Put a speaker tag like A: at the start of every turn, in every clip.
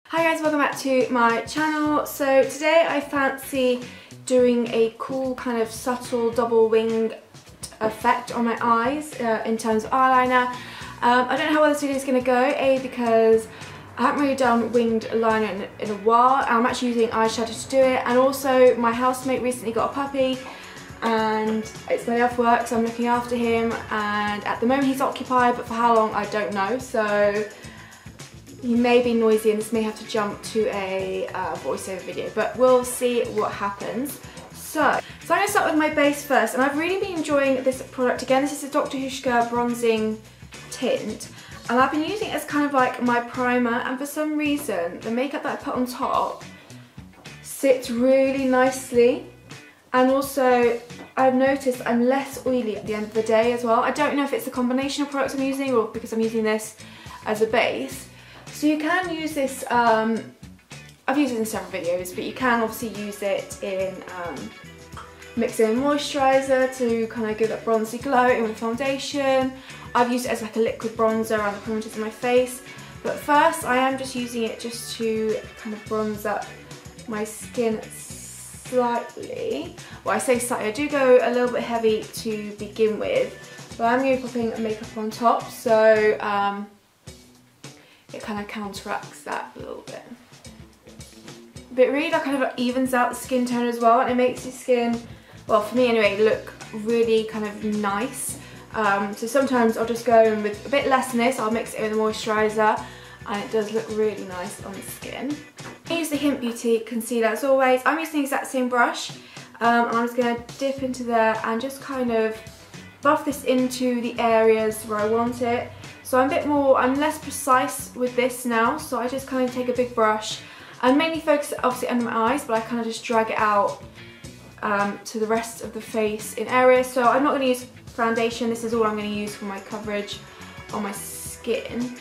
A: Hi guys, welcome back to my channel. So today I fancy doing a cool kind of subtle double wing effect on my eyes in terms of eyeliner. I don't know how well this video is going to go, because I haven't really done winged liner in a while. I'm actually using eyeshadow to do it, and also my housemate recently got a puppy and it's my day off work, so I'm looking after him, and at the moment he's occupied, but for how long I don't know, so he may be noisy and this may have to jump to a voiceover video, but we'll see what happens. So I'm going to start with my base first, and I've really been enjoying this product. Again, this is a Dr. Hushka bronzing tint, and I've been using it as kind of like my primer, and for some reason the makeup that I put on top sits really nicely, and also I've noticed I'm less oily at the end of the day as well. I don't know if it's the combination of products I'm using or because I'm using this as a base. So you can use this, I've used it in several videos, but you can obviously use it in mixing in moisturiser to kind of give that bronzy glow in with foundation. I've used it as like a liquid bronzer around the corners of my face, but first I am just using it just to kind of bronze up my skin slightly. Well, I say slightly, I do go a little bit heavy to begin with, but I'm going to be popping makeup on top, so it kind of counteracts that a little bit. But really that kind of evens out the skin tone as well, and it makes your skin, well for me anyway, look really kind of nice. So sometimes I'll just go in with a bit less than this, I'll mix it with a moisturiser, and it does look really nice on the skin. I use the Hint Beauty concealer as always. I'm using the exact same brush, and I'm just going to dip into there and just kind of buff this into the areas where I want it. So I'm less precise with this now, so I just kind of take a big brush and mainly focus obviously under my eyes, but I kind of just drag it out to the rest of the face in areas. So I'm not going to use foundation, this is all I'm going to use for my coverage on my skin.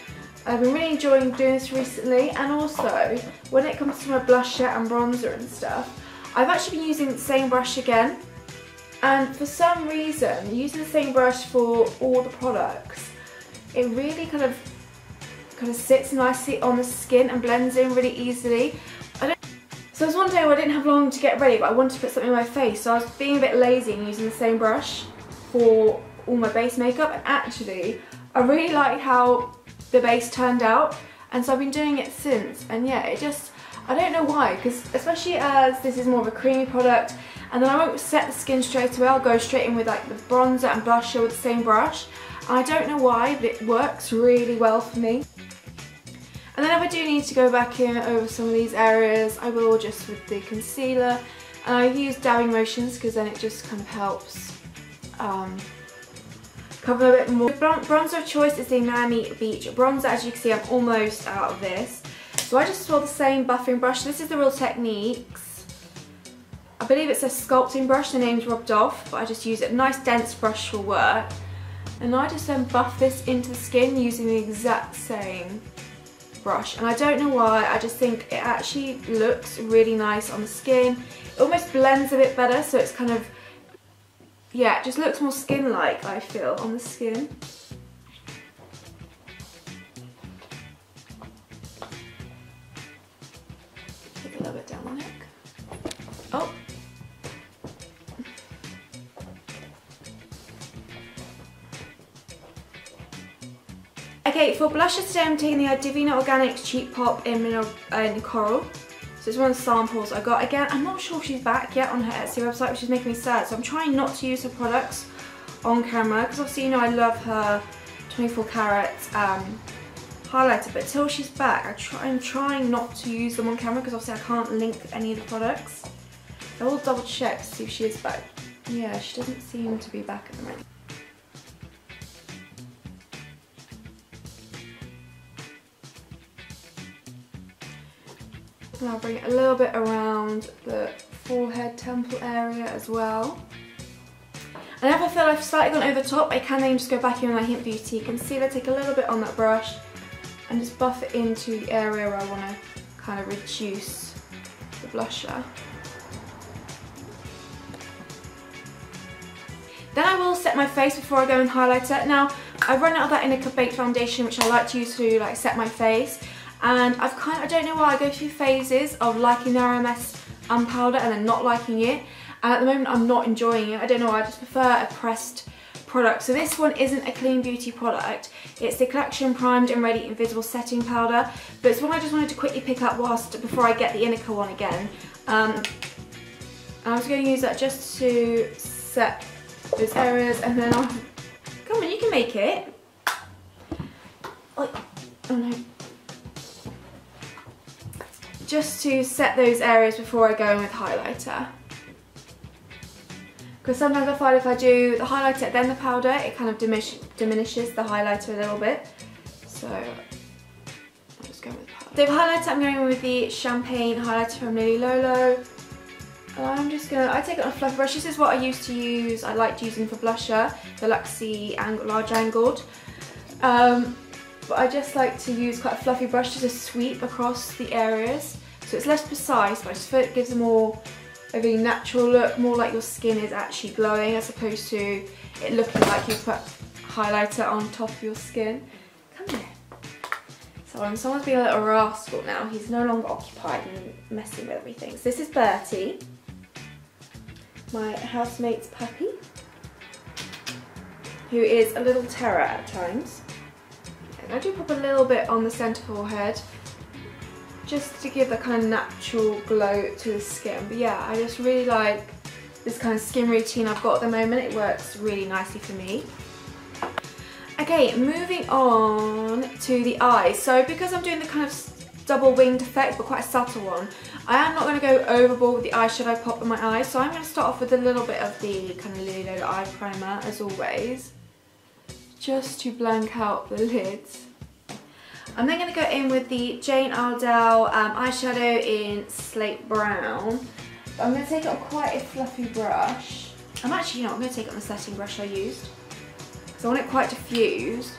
A: I've been really enjoying doing this recently, and also when it comes to my blusher and bronzer and stuff, I've actually been using the same brush again, and for some reason using the same brush for all the products, it really kind of sits nicely on the skin and blends in really easily. So it was one day where I didn't have long to get ready, but I wanted to put something on my face, so I was being a bit lazy and using the same brush for all my base makeup, and actually I really like how the base turned out, and so I've been doing it since, and yeah, it just, I don't know why, because especially as this is more of a creamy product, and then I won't set the skin straight away, I'll go straight in with like the bronzer and blusher with the same brush. I don't know why, but it works really well for me. And then if I do need to go back in over some of these areas, I will just with the concealer. And I use dabbing motions because then it just kind of helps cover a bit more. The bronzer of choice is the Miami Beach bronzer. As you can see, I'm almost out of this. So I just swirl the same buffing brush. This is the Real Techniques. I believe it's a sculpting brush, the name's rubbed off, but I just use it. Nice dense brush will work. And I just then buff this into the skin using the exact same brush. And I don't know why, I just think it actually looks really nice on the skin. It almost blends a bit better, so it's kind of, yeah, it just looks more skin-like, I feel, on the skin. Take a little bit down the neck. Oh. Okay, for blushes today I'm taking the Divina Organics Cheek Pop in Coral. So it's one of the samples I got. Again, I'm not sure if she's back yet on her Etsy website, which is making me sad. So I'm trying not to use her products on camera, because obviously you know I love her 24 karat highlighter, but until she's back I'm trying not to use them on camera, because obviously I can't link any of the products. I will double check to see if she is back. Yeah, she doesn't seem to be back at the moment. And I'll bring it a little bit around the forehead, temple area as well. And if I feel I've slightly gone over the top, I can then just go back in with my Hint Beauty concealer, take a little bit on that brush, and just buff it into the area where I want to kind of reduce the blusher. Then I will set my face before I go in highlighter. Now, I've run out of that Innica Baked foundation, which I like to use to like set my face. and I don't know why, I go through phases of liking the RMS powder and then not liking it, and at the moment I'm not enjoying it. I don't know why, I just prefer a pressed product. So this one isn't a clean beauty product, it's the Collection Primed and Ready Invisible Setting Powder, but it's one I just wanted to quickly pick up before I get the Inika one again. And I was going to use that just to set those areas, and then I'll... Come on, you can make it. Oh no. Just to set those areas before I go in with highlighter. Because sometimes I find if I do the highlighter then the powder, it kind of diminishes the highlighter a little bit. So I'll just go with the powder. So for highlighter, I'm going with the Champagne highlighter from Lily Lolo. I'm just gonna, I take it on a fluffy brush. This is what I used to use, I liked using for blusher, the Luxie Large Angled. But I just like to use quite a fluffy brush just to sweep across the areas. So it's less precise, but I just feel it gives a really natural look, more like your skin is actually glowing as opposed to it looking like you put highlighter on top of your skin. Come here. So someone's being a little rascal now. He's no longer occupied and messing with everything. So this is Bertie, my housemate's puppy, who is a little terror at times. And I do pop a little bit on the centre forehead just to give the kind of natural glow to the skin. But yeah, I just really like this kind of skin routine I've got at the moment. It works really nicely for me. Okay, moving on to the eyes. So because I'm doing the kind of double winged effect, but quite a subtle one, I am not going to go overboard with the eyeshadow pop in my eyes. So I'm going to start off with a little bit of the kind of Lily Lolo eye primer, as always, just to blank out the lids. I'm then going to go in with the Jane Iredale eyeshadow in Slate Brown. But I'm going to take it on quite a fluffy brush. I'm actually, you know, I'm going to take it on the setting brush I used, because I want it quite diffused.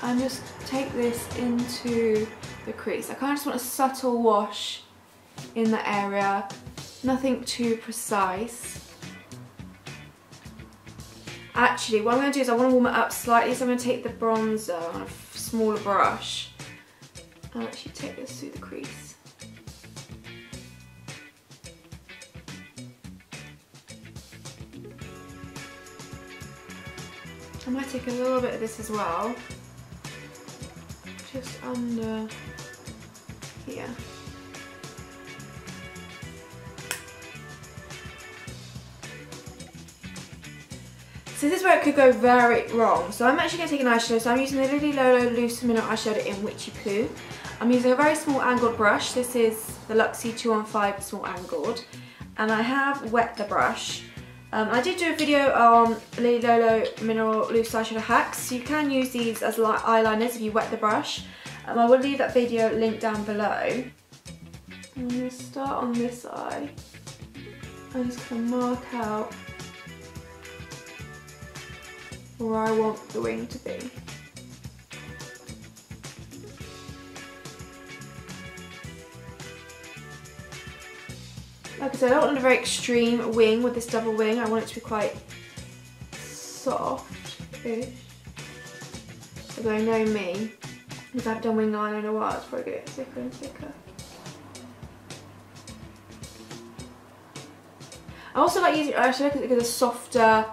A: And just take this into the crease. I kind of just want a subtle wash in the area, nothing too precise. Actually, what I'm going to do is I want to warm it up slightly, so I'm going to take the bronzer on a smaller brush. I'll actually take this through the crease. I might take a little bit of this as well, just under here. So this is where it could go very wrong. So I'm actually going to take an eyeshadow. So I'm using the Lily Lolo Loose Mineral Eyeshadow in Witchy Poo. I'm using a very small angled brush. This is the Luxie 215 small angled. And I have wet the brush. I did do a video on Lily Lolo Mineral Loose Eyeshadow Hacks. So you can use these as eyeliners if you wet the brush. I will leave that video linked down below. I'm going to start on this eye. I'm just going to mark out where I want the wing to be. Like I said, I don't want a very extreme wing with this double wing. I want it to be quite soft-ish. Although I know me, because I've done wing line in a while, it's probably going to get thicker and thicker. I also like using eyeshadow because it gives a softer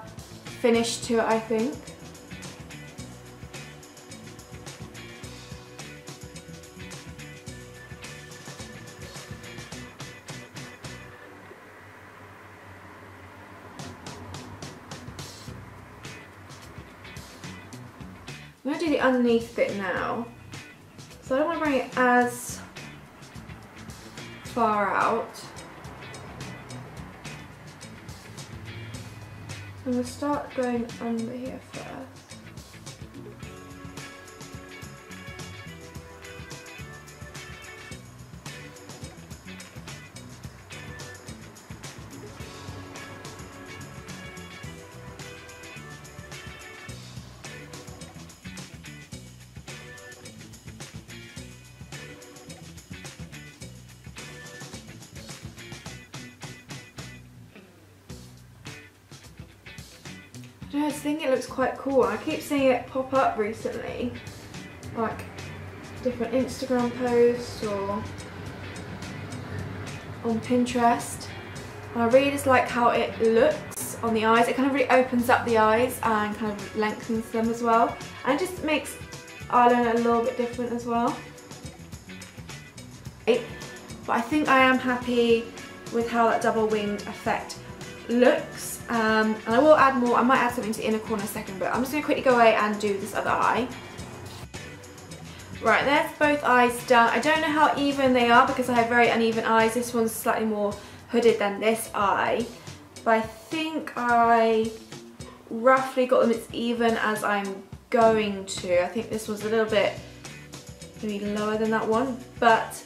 A: finish to it, I think. I'm going to do the underneath bit now. So I don't want to bring it as far out. I'm going to start going under here first. I just think it looks quite cool. I keep seeing it pop up recently, like different Instagram posts or on Pinterest. And I really just like how it looks on the eyes. It kind of really opens up the eyes and kind of lengthens them as well. And it just makes eyeliner a little bit different as well. But I think I am happy with how that double winged effect looks. And I will add more. I might add something to the inner corner in a second, but I'm just going to quickly go away and do this other eye. Right, there's both eyes done. I don't know how even they are because I have very uneven eyes. This one's slightly more hooded than this eye. But I think I roughly got them as even as I'm going to. I think this was a little bit maybe lower than that one. But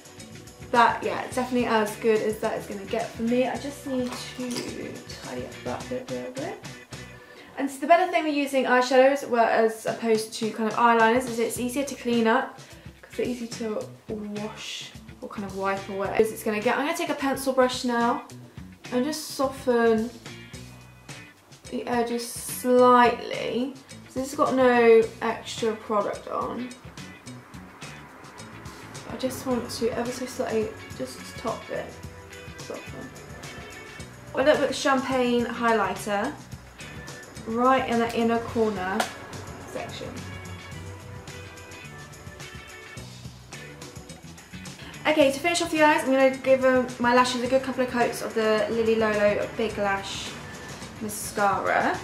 A: that, yeah, it's definitely as good as that is going to get for me. I just need to tidy up that bit a little bit. And so the better thing with using eyeshadows, well, as opposed to kind of eyeliners, is it's easier to clean up because they're easy to wash or kind of wipe away. As it's going to get. I'm going to take a pencil brush now and just soften the edges slightly. So this has got no extra product on. I just want to ever so slightly just top it, soften. A little bit of champagne highlighter right in the inner corner section. Okay, to finish off the eyes, I'm going to give my lashes a good couple of coats of the Lily Lolo Big Lash Mascara.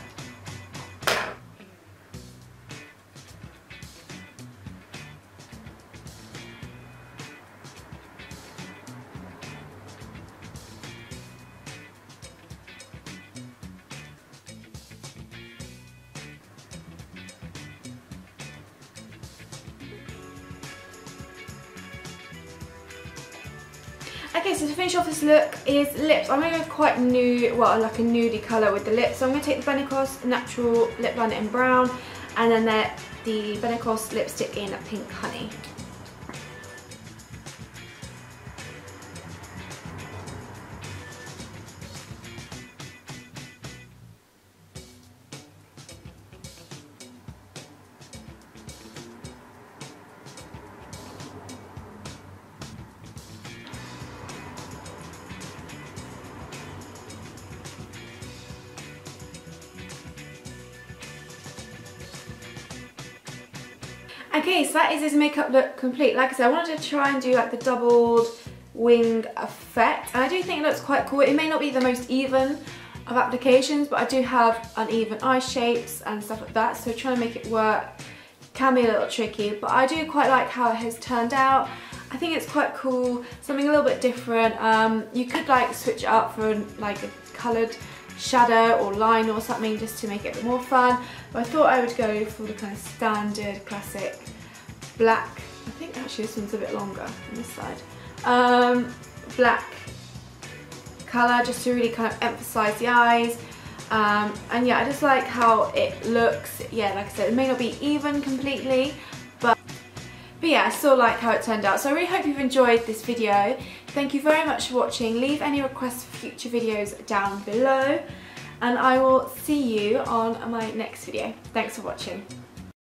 A: Okay, so to finish off this look is lips. I'm going to go quite nude, well, like a nudie colour with the lips. So I'm going to take the Benecos Natural Lip Liner in brown, and then the Benecos lipstick in Pink Honey. Okay, so that is his makeup look complete. Like I said, I wanted to try and do like the doubled wing effect, and I do think it looks quite cool. It may not be the most even of applications, but I do have uneven eye shapes and stuff like that, so trying to make it work can be a little tricky, but I do quite like how it has turned out. I think it's quite cool, something a little bit different. You could like switch it up for like a coloured shadow or line or something just to make it a bit more fun, but I thought I would go for the kind of standard classic black. I think actually this one's a bit longer on this side. Black colour just to really kind of emphasise the eyes, and yeah, I just like how it looks. Yeah, like I said, it may not be even completely, but yeah, I still like how it turned out. So I really hope you've enjoyed this video. Thank you very much for watching. Leave any requests for future videos down below, and I will see you on my next video. Thanks for watching.